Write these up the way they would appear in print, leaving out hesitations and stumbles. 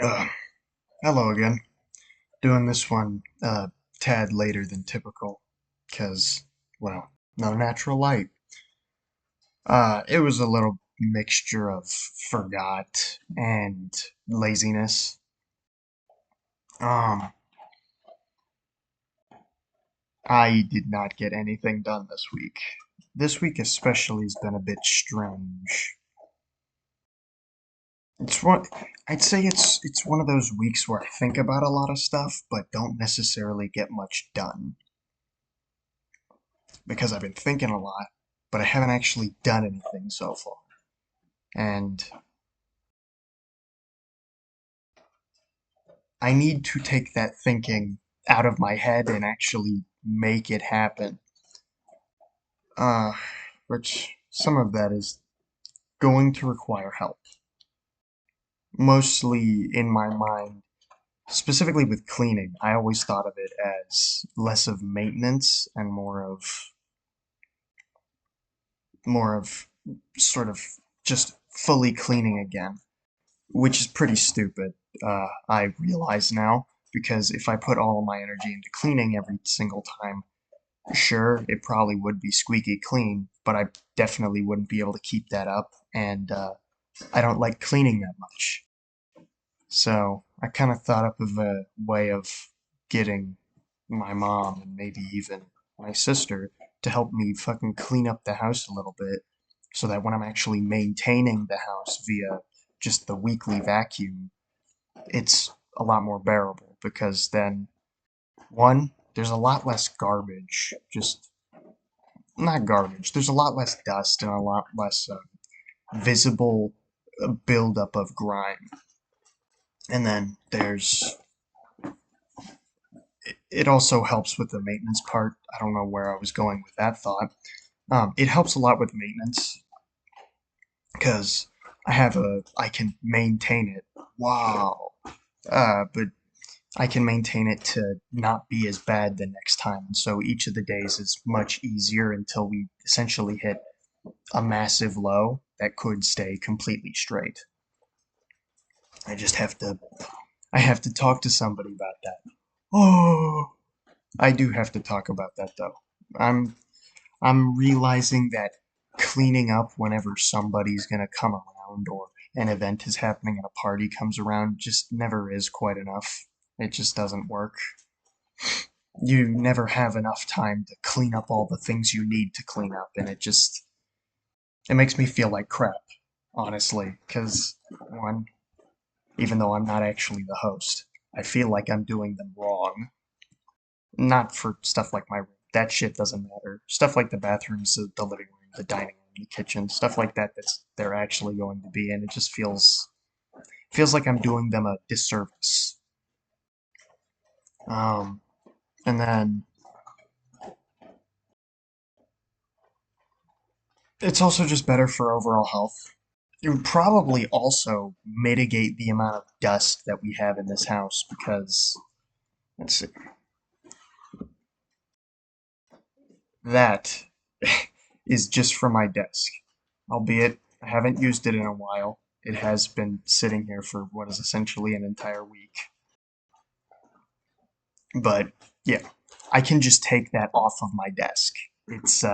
Uh, Hello again. Doing this one tad later than typical, because, well, no natural light. It was a little mixture of forgot and laziness. Um, I did not get anything done this week. This week especially has been a bit strange. It's one, I'd say it's one of those weeks where I think about a lot of stuff, but don't necessarily get much done. Because I've been thinking a lot, but I haven't actually done anything so far. And I need to take that thinking out of my head and actually make it happen. Uh, which some of that is going to require help. Mostly in my mind, specifically with cleaning, I always thought of it as less of maintenance and more of sort of just fully cleaning again. Which is pretty stupid, I realize now, because if I put all of my energy into cleaning every single time, sure, it probably would be squeaky clean, but I definitely wouldn't be able to keep that up, and I don't like cleaning that much. So I kind of thought up of a way of getting my mom and maybe even my sister to help me fucking clean up the house a little bit so that when I'm actually maintaining the house via just the weekly vacuum, it's a lot more bearable because then, one, there's a lot less garbage, just not garbage, there's a lot less dust and a lot less visible buildup of grime. And then it also helps with the maintenance part. I don't know where I was going with that thought. It helps a lot with maintenance because I can maintain it. Wow. But I can maintain it to not be as bad the next time. And so each of the days is much easier until we essentially hit a massive low that could stay completely straight. I just I have to talk to somebody about that. Oh, I do have to talk about that though. I'm I'm realizing that cleaning up whenever somebody's gonna come around or an event is happening and a party comes around just never is quite enough. It just doesn't work. You never have enough time to clean up all the things you need to clean up, and it makes me feel like crap, honestly, because one, even though I'm not actually the host, I feel like I'm doing them wrong. Not for stuff like my room. That shit doesn't matter. Stuff like the bathrooms, the living room, the dining room, the kitchen, stuff like that that's they're actually going to be in. It just feels like I'm doing them a disservice. Um, and then it's also just better for overall health. It would probably also mitigate the amount of dust that we have in this house because let's see, that is just for my desk. Albeit I haven't used it in a while. It has been sitting here for what is essentially an entire week. But yeah, I can just take that off of my desk. It's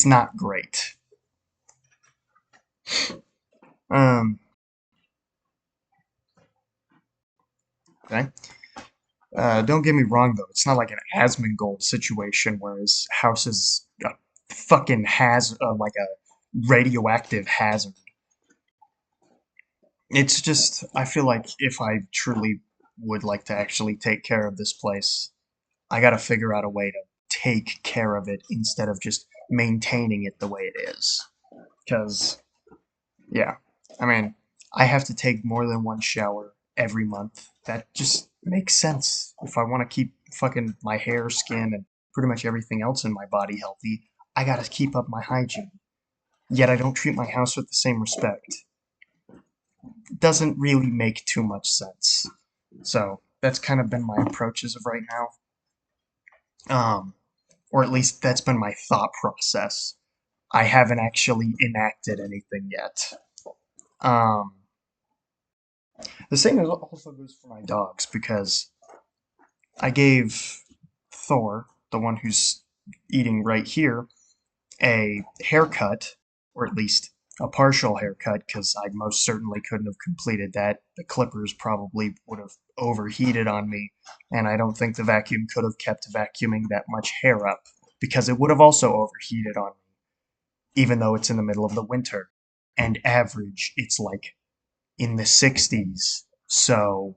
not great. Um okay. Don't get me wrong though, it's not like an Asmongold situation where his house is a fucking has like a radioactive hazard. It's just I feel like if I truly would like to actually take care of this place, I gotta figure out a way to take care of it instead of just maintaining it the way it is. Because, yeah, I mean, I have to take more than one shower every month. That just makes sense. If I want to keep fucking my hair, skin, and pretty much everything else in my body healthy, I gotta keep up my hygiene. Yet I don't treat my house with the same respect. It doesn't really make too much sense. So, that's kind of been my approach as of right now. Or at least that's been my thought process. I haven't actually enacted anything yet. Um, The same also goes for my dogs because I gave Thor, the one who's eating right here, a haircut, or at least a partial haircut, because I most certainly couldn't have completed that. The clippers probably would have overheated on me, and I don't think the vacuum could have kept vacuuming that much hair up, because it would have also overheated on me, even though it's in the middle of the winter. And average, it's like in the 60s. So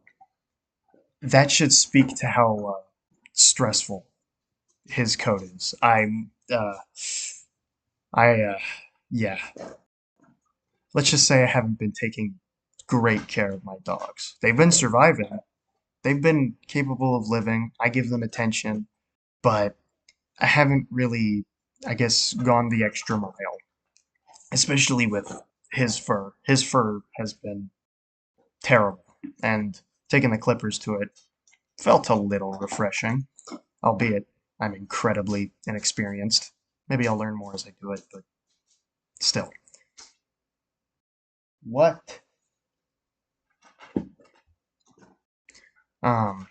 that should speak to how stressful his coat is. I, yeah. Let's just say I haven't been taking great care of my dogs. They've been surviving. They've been capable of living. I give them attention, but I haven't really, I guess, gone the extra mile, especially with his fur. His fur has been terrible, and taking the clippers to it felt a little refreshing, albeit I'm incredibly inexperienced. Maybe I'll learn more as I do it, but still. What? Um,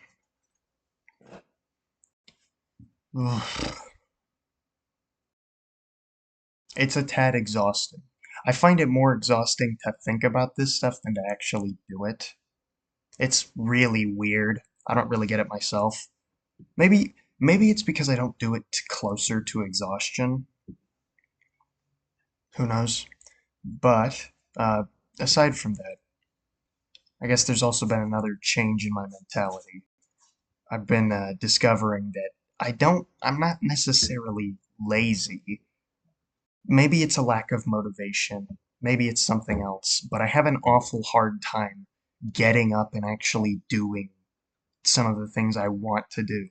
it's a tad exhausting. I find it more exhausting to think about this stuff than to actually do it. It's really weird. I don't really get it myself. Maybe it's because I don't do it closer to exhaustion. Who knows? But aside from that, I guess there's also been another change in my mentality. I've been discovering that I'm not necessarily lazy. Maybe it's a lack of motivation. Maybe it's something else, but I have an awful hard time getting up and actually doing some of the things I want to do.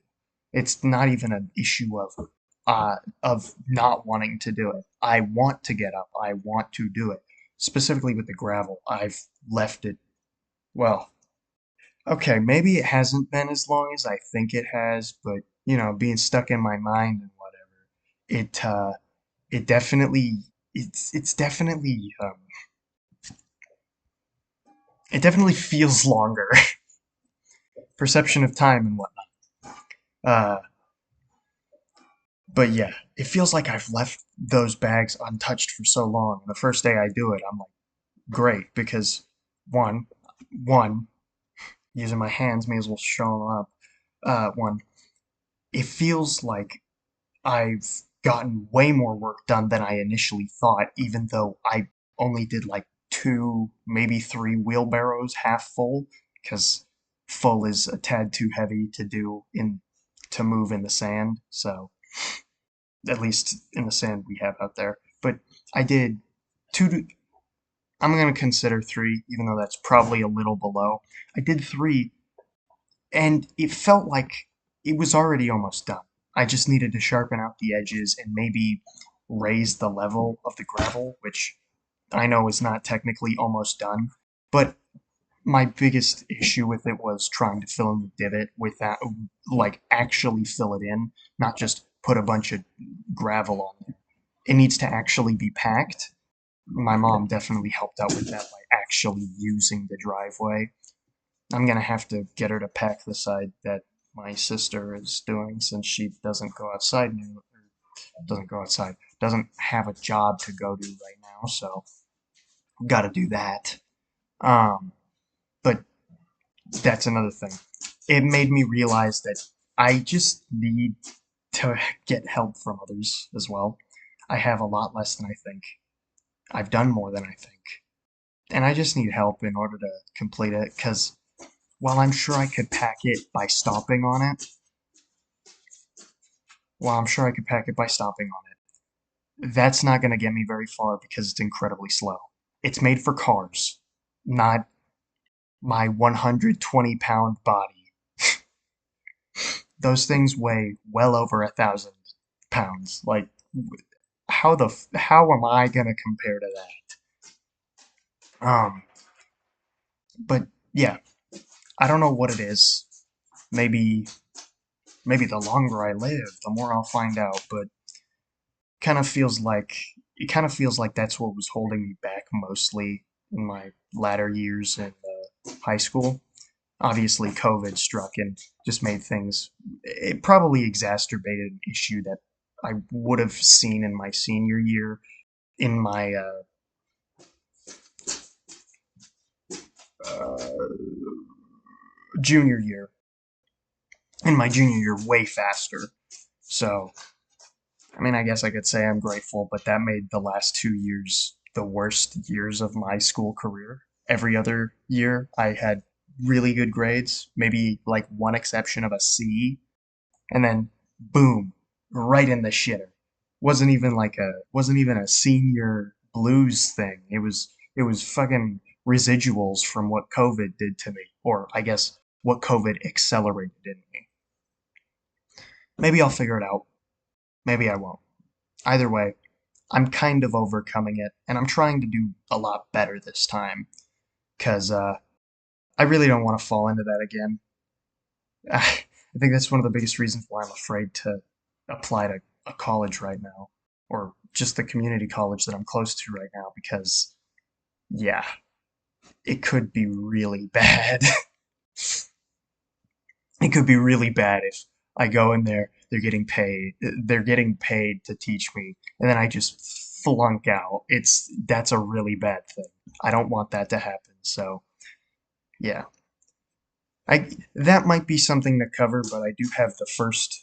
It's not even an issue of not wanting to do it. I want to get up. I want to do it. Specifically with the gravel, I've left it, well, okay, maybe it hasn't been as long as I think it has, but being stuck in my mind and whatever, it definitely it's definitely it definitely feels longer. Perception of time and whatnot. Uh, but yeah, it feels like I've left those bags untouched for so long. The first day I do it, I'm like, great, because one, one, using my hands may as well show them up. One, it feels like I've gotten way more work done than I initially thought, even though I only did like two, maybe three wheelbarrows half full, because full is a tad too heavy to do in to move in the sand. So at least in the sand we have out there. But I did two. I'm gonna consider three, even though that's probably a little below. I did three, and it felt like it was already almost done. I just needed to sharpen out the edges and maybe raise the level of the gravel, which I know is not technically almost done. But my biggest issue with it was trying to fill in the divot without, like, actually fill it in, not just put a bunch of gravel on there. It needs to actually be packed. My mom definitely helped out with that by actually using the driveway. I'm gonna have to get her to pack the side that my sister is doing since she doesn't go outside now, doesn't go outside, doesn't have a job to go to right now, so gotta do that. Um, but that's another thing. It made me realize that I just need to get help from others as well. I have a lot less than I think. I've done more than I think. And I just need help in order to complete it, because while I'm sure I could pack it by stomping on it, while I'm sure I could pack it by stomping on it, that's not going to get me very far because it's incredibly slow. It's made for cars, not my 120-pound body. Those things weigh well over 1,000 pounds. Like, how am I going to compare to that? But yeah, I don't know what it is. Maybe maybe the longer I live, the more I'll find out. But kind of feels like that's what was holding me back mostly in my latter years, and high school. Obviously, COVID struck and just made things. It probably exacerbated an issue that I would have seen in my senior year, in my uh, junior year, in my junior year, way faster. So, I mean, I guess I could say I'm grateful, but that made the last 2 years the worst years of my school career. Every other year, I had really good grades, maybe like one exception of a C, and then boom, right in the shitter. Wasn't even a senior blues thing. It was fucking residuals from what COVID did to me, or I guess what COVID accelerated in me. Maybe I'll figure it out. Maybe I won't. Either way, I'm kind of overcoming it, and I'm trying to do a lot better this time, because I really don't want to fall into that again. I think that's one of the biggest reasons why I'm afraid to apply to a college right now, or just the community college that I'm close to right now, because, yeah, it could be really bad. It could be really bad if I go in there, they're getting paid to teach me, and then I just flunk out. That's a really bad thing. I don't want that to happen. So, yeah. I That might be something to cover, but I do have the first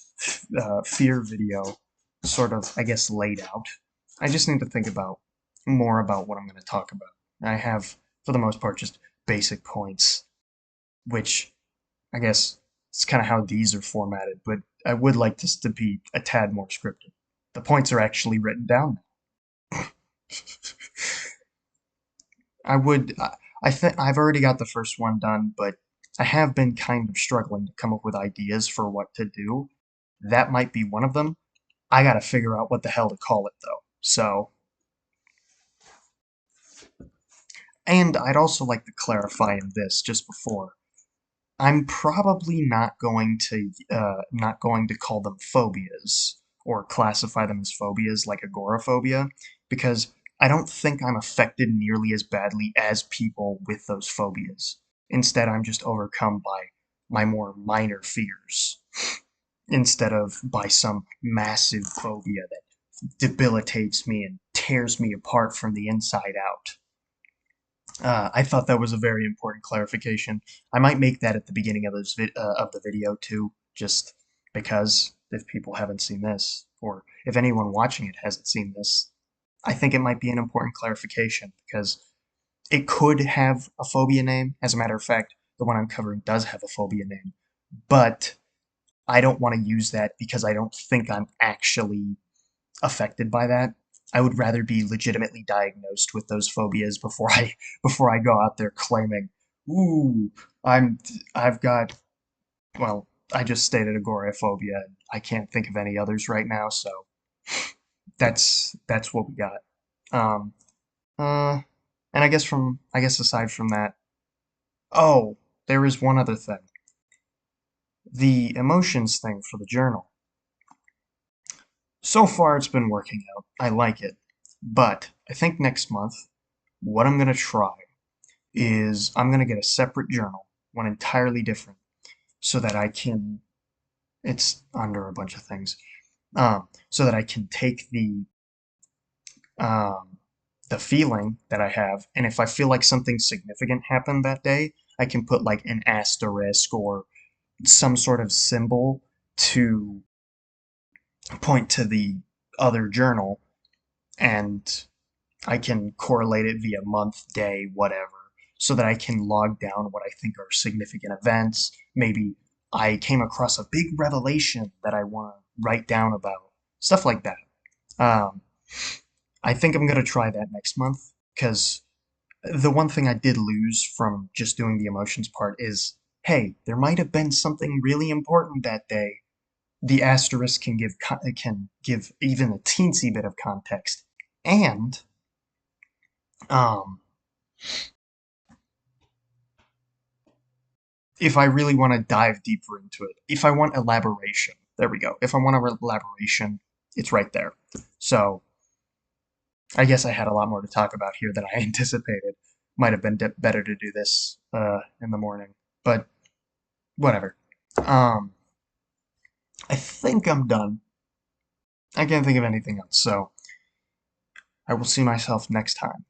fear video sort of, I guess, laid out. I just need to think about more about what I'm going to talk about. I have, for the most part, just basic points, which I guess it's kind of how these are formatted, but I would like this to be a tad more scripted. The points are actually written down. I would, I think I've already got the first one done, but I have been kind of struggling to come up with ideas for what to do. That might be one of them. I gotta figure out what the hell to call it though. So, and I'd also like to clarify in this just before. I'm probably not going to call them phobias or classify them as phobias like agoraphobia because I don't think I'm affected nearly as badly as people with those phobias. Instead, I'm just overcome by my more minor fears instead of by some massive phobia that debilitates me and tears me apart from the inside out. I thought that was a very important clarification. I might make that at the beginning of of the video too, just because if people haven't seen this, or if anyone watching it hasn't seen this, I think it might be an important clarification because it could have a phobia name. As a matter of fact, the one I'm covering does have a phobia name, but I don't want to use that because I don't think I'm actually affected by that. I would rather be legitimately diagnosed with those phobias before I go out there claiming, "Ooh, I'm I've got well, I just stated agoraphobia. I can't think of any others right now, so that's what we got. Um, and I guess aside from that, oh, there is one other thing. The emotions thing for the journal. So far, it's been working out. I like it. But I think next month, what I'm going to try is I'm going to get a separate journal, one entirely different, so that I can, it's under a bunch of things, so that I can take um, the feeling that I have, and if I feel like something significant happened that day, I can put like an asterisk or some sort of symbol to point to the other journal, and I can correlate it via month, day, whatever, so that I can log down what I think are significant events. Maybe I came across a big revelation that I want to write down about, stuff like that. Um, I think I'm going to try that next month because the one thing I did lose from just doing the emotions part is hey, there might have been something really important that day. The asterisk can give even a teensy bit of context, and um, if I really want to dive deeper into it, if I want elaboration, there we go. If I want elaboration, it's right there. So I guess I had a lot more to talk about here than I anticipated. might have been better to do this in the morning, but whatever. Um, I think I'm done. I can't think of anything else, so I will see myself next time.